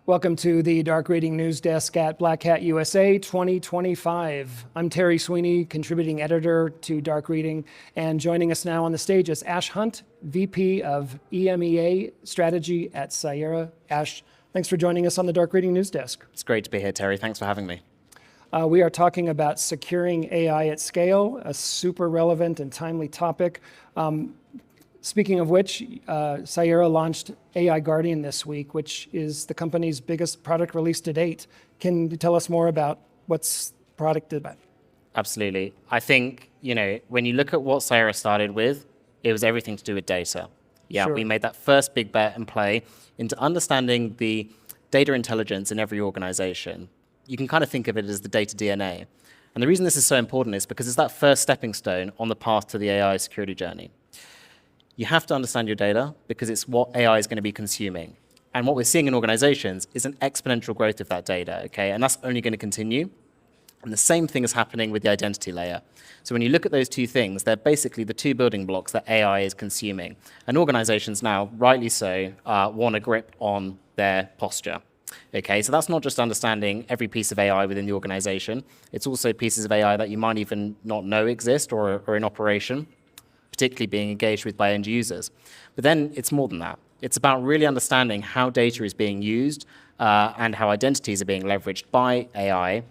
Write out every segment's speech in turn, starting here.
Welcome to the Dark Reading News Desk at Black Hat USA 2025. I'm Terry Sweeney, contributing editor to Dark Reading, and joining us now on the stage is Ash Hunt, VP of EMEA Strategy at Cyera. Ash, thanks for joining us on the Dark Reading News Desk. It's great to be here, Terry. Thanks for having me. We are talking about securing AI at scale, a super relevant and timely topic. Speaking of which, Cyera launched AI Guardian this week, which is the company's biggest product release to date. Can you tell us more about what's the product about? Absolutely. I think, when you look at what Cyera started with, it was everything to do with data. Yeah, Sure. We made that first big bet and play into understanding the data intelligence in every organization. You can kind of think of it as the data DNA. And the reason this is so important is because it's that first stepping stone on the path to the AI security journey. You have to understand your data because it's what AI is going to be consuming. And what we're seeing in organizations is an exponential growth of that data, okay? And that's only going to continue. And the same thing is happening with the identity layer. So when you look at those two things, they're basically the two building blocks that AI is consuming. And organizations now, rightly so, want a grip on their posture. Okay, so that's not just understanding every piece of AI within the organization. It's also pieces of AI that you might even not know exist or are in operation, particularly being engaged with by end users. But then it's more than that. It's about really understanding how data is being used and how identities are being leveraged by AI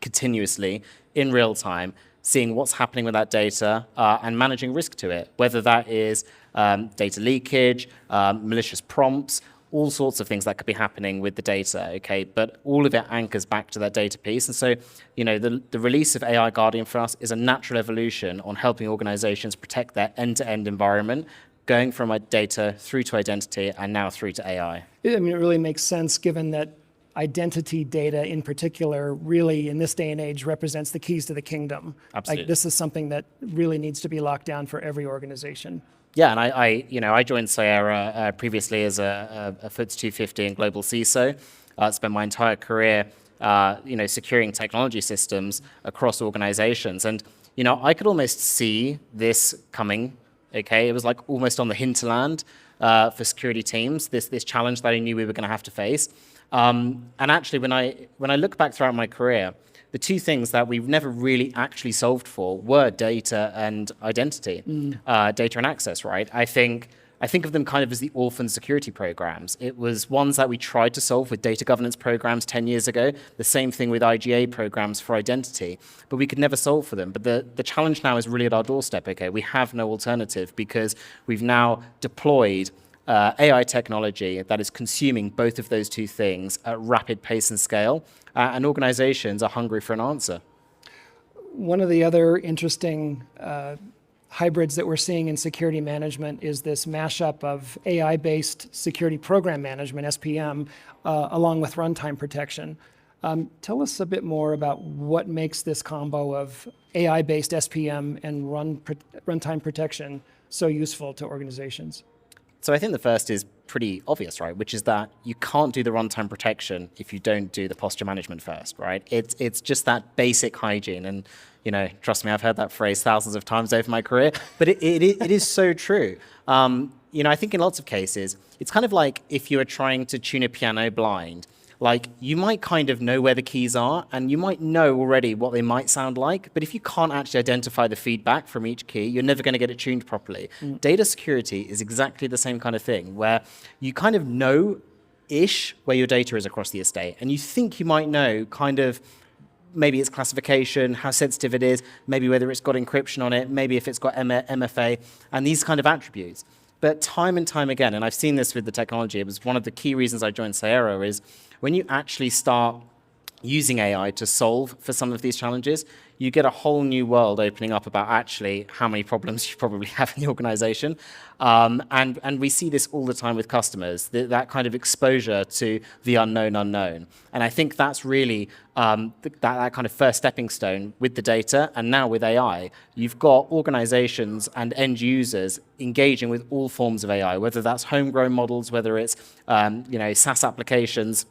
continuously in real time, seeing what's happening with that data and managing risk to it, whether that is data leakage, malicious prompts, all sorts of things that could be happening with the data, okay? But all of it anchors back to that data piece. And so, the release of AI Guardian for us is a natural evolution on helping organizations protect their end-to-end environment, going from data through to identity and now through to AI. It really makes sense given that identity data in particular really in this day and age represents the keys to the kingdom. Absolutely. Like, this is something that really needs to be locked down for every organization. Yeah, and I joined Cyera previously as a FTSE 250 and global CISO. Spent my entire career, securing technology systems across organizations. And, I could almost see this coming, okay? It was like almost on the hinterland for security teams, this challenge that I knew we were going to have to face. And actually, when I look back throughout my career, the two things that we've never really actually solved for were data and identity, data and access, right? I think of them kind of as the orphan security programs. It was ones that we tried to solve with data governance programs 10 years ago, the same thing with IGA programs for identity, but we could never solve for them. But the challenge now is really at our doorstep, okay? We have no alternative because we've now deployed AI technology that is consuming both of those two things at rapid pace and scale, and organizations are hungry for an answer. One of the other interesting hybrids that we're seeing in security management is this mashup of AI-based security program management, SPM, along with runtime protection. Tell us a bit more about what makes this combo of AI-based SPM and runtime protection so useful to organizations. So I think the first is pretty obvious, right? Which is that you can't do the runtime protection if you don't do the posture management first, right? It's just that basic hygiene. And, trust me, I've heard that phrase thousands of times over my career, but it is so true. I think in lots of cases, it's kind of like if you are trying to tune a piano blind. Like, you might kind of know where the keys are, and you might know already what they might sound like, but if you can't actually identify the feedback from each key, you're never going to get it tuned properly. Data security is exactly the same kind of thing, where you kind of know-ish where your data is across the estate, and you think you might know kind of maybe its classification, how sensitive it is, maybe whether it's got encryption on it, maybe if it's got MFA, and these kind of attributes. But time and time again, and I've seen this with the technology, it was one of the key reasons I joined Cyera, is when you actually start using AI to solve for some of these challenges, you get a whole new world opening up about actually how many problems you probably have in the organization. And we see this all the time with customers, that kind of exposure to the unknown. And I think that's really that kind of first stepping stone with the data. And now with AI, you've got organizations and end users engaging with all forms of AI, whether that's homegrown models, whether it's SaaS applications,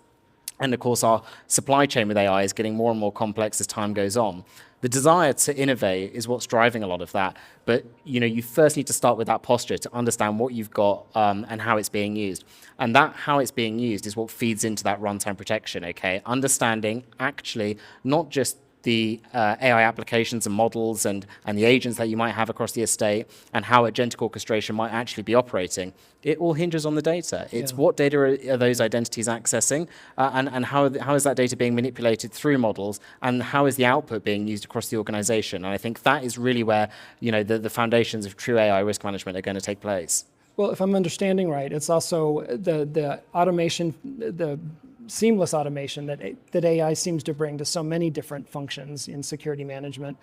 And of course, our supply chain with AI is getting more and more complex as time goes on. The desire to innovate is what's driving a lot of that. But you first need to start with that posture to understand what you've got and how it's being used. And that how it's being used is what feeds into that runtime protection. Okay, understanding actually not just the AI applications and models and the agents that you might have across the estate and how agentic orchestration might actually be operating. It all hinges on the data. It's what data are those identities accessing and how is that data being manipulated through models and how is the output being used across the organization. And I think that is really where the foundations of true AI risk management are going to take place. Well, if I'm understanding right, it's also the automation, the seamless automation that AI seems to bring to so many different functions in security management,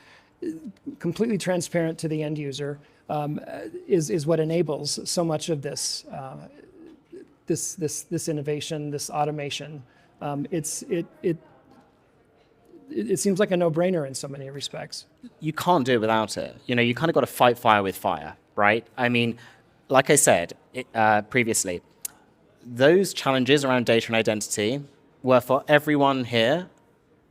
completely transparent to the end user, is what enables so much of this this innovation, this automation. It seems like a no-brainer in so many respects. You can't do it without it. You kind of got to fight fire with fire, right? I mean, like I said previously, those challenges around data and identity were for everyone here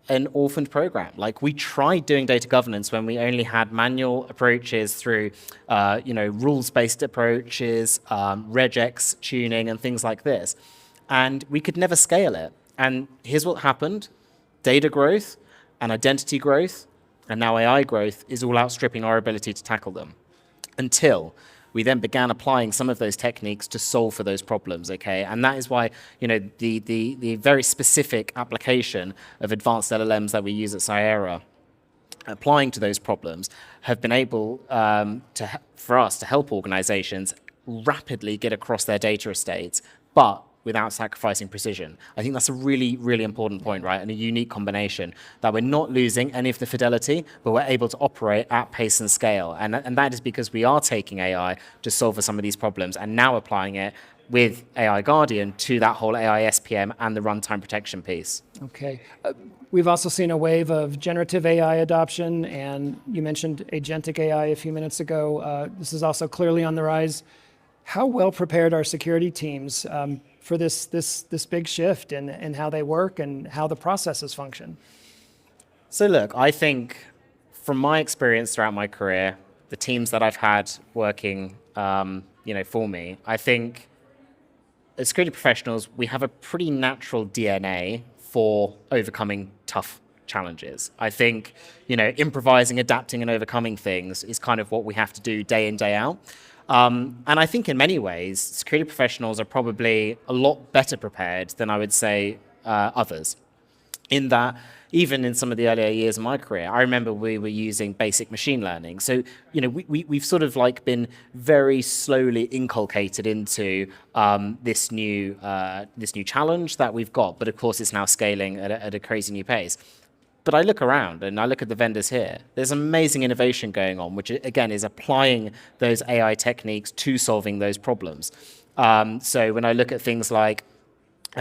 an orphaned program. Like we tried doing data governance when we only had manual approaches through, rules-based approaches, regex tuning and things like this. And we could never scale it. And here's what happened. Data growth and identity growth and now AI growth is all outstripping our ability to tackle them until we then began applying some of those techniques to solve for those problems, okay? And that is why, the very specific application of advanced LLMs that we use at Cyera, applying to those problems, have been able for us to help organizations rapidly get across their data estates, but without sacrificing precision. I think that's a really, really important point, right? And a unique combination that we're not losing any of the fidelity, but we're able to operate at pace and scale. And that is because we are taking AI to solve for some of these problems and now applying it with AI Guardian to that whole AI SPM and the runtime protection piece. Okay. We've also seen a wave of generative AI adoption, and you mentioned agentic AI a few minutes ago. This is also clearly on the rise. How well prepared are security teams for this big shift in how they work and how the processes function? So look, I think from my experience throughout my career, the teams that I've had working, for me, I think as security professionals, we have a pretty natural DNA for overcoming tough challenges. I think, improvising, adapting, and overcoming things is kind of what we have to do day in, day out. And I think in many ways, security professionals are probably a lot better prepared than I would say others. In that, even in some of the earlier years of my career, I remember we were using basic machine learning. So, we've sort of like been very slowly inculcated into this new challenge that we've got. But of course, it's now scaling at a crazy new pace. But I look around and I look at the vendors here. There's amazing innovation going on, which again is applying those AI techniques to solving those problems. So when I look at things like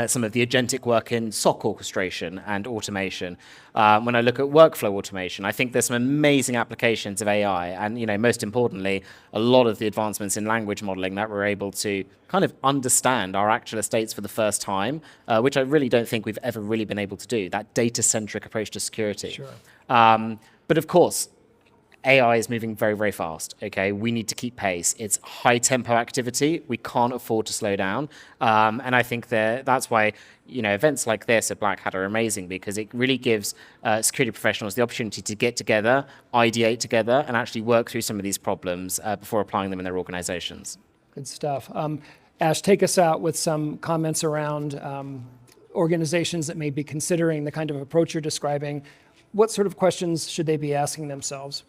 some of the agentic work in SOC orchestration and automation, when I look at workflow automation, I think there's some amazing applications of AI, and most importantly, a lot of the advancements in language modeling that we're able to kind of understand our actual estates for the first time, which I really don't think we've ever really been able to do. That data-centric approach to security. Sure. But of course, AI is moving very, very fast, okay? We need to keep pace. It's high-tempo activity. We can't afford to slow down. And I think that's why, events like this at Black Hat are amazing, because it really gives security professionals the opportunity to get together, ideate together, and actually work through some of these problems before applying them in their organizations. Good stuff. Ash, take us out with some comments around organizations that may be considering the kind of approach you're describing. What sort of questions should they be asking themselves?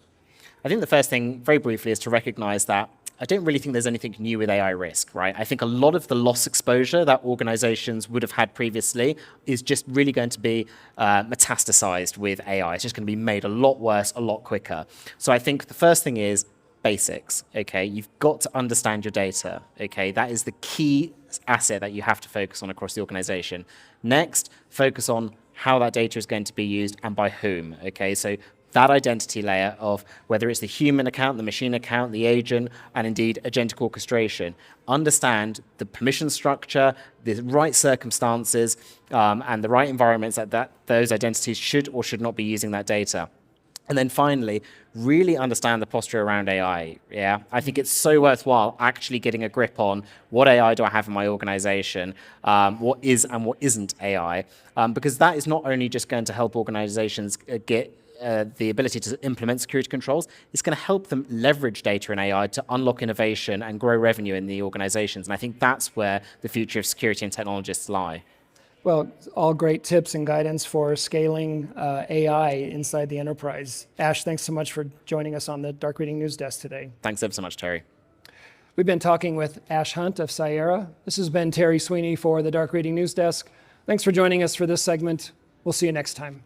I think the first thing, very briefly, is to recognize that I don't really think there's anything new with AI risk, right? I think a lot of the loss exposure that organizations would have had previously is just really going to be metastasized with AI. It's just going to be made a lot worse, a lot quicker. So I think the first thing is basics, okay? You've got to understand your data, okay? That is the key asset that you have to focus on across the organization. Next, focus on how that data is going to be used and by whom, okay? So that identity layer of whether it's the human account, the machine account, the agent, and indeed agentic orchestration. Understand the permission structure, the right circumstances, and the right environments that those identities should or should not be using that data. And then finally, really understand the posture around AI. Yeah, I think it's so worthwhile actually getting a grip on what AI do I have in my organization, what is and what isn't AI, because that is not only just going to help organizations get the ability to implement security controls, it's going to help them leverage data and AI to unlock innovation and grow revenue in the organizations. And I think that's where the future of security and technologists lie. Well, all great tips and guidance for scaling AI inside the enterprise. Ash, thanks so much for joining us on the Dark Reading News Desk today. Thanks ever so much, Terry. We've been talking with Ash Hunt of Cyera. This has been Terry Sweeney for the Dark Reading News Desk. Thanks for joining us for this segment. We'll see you next time.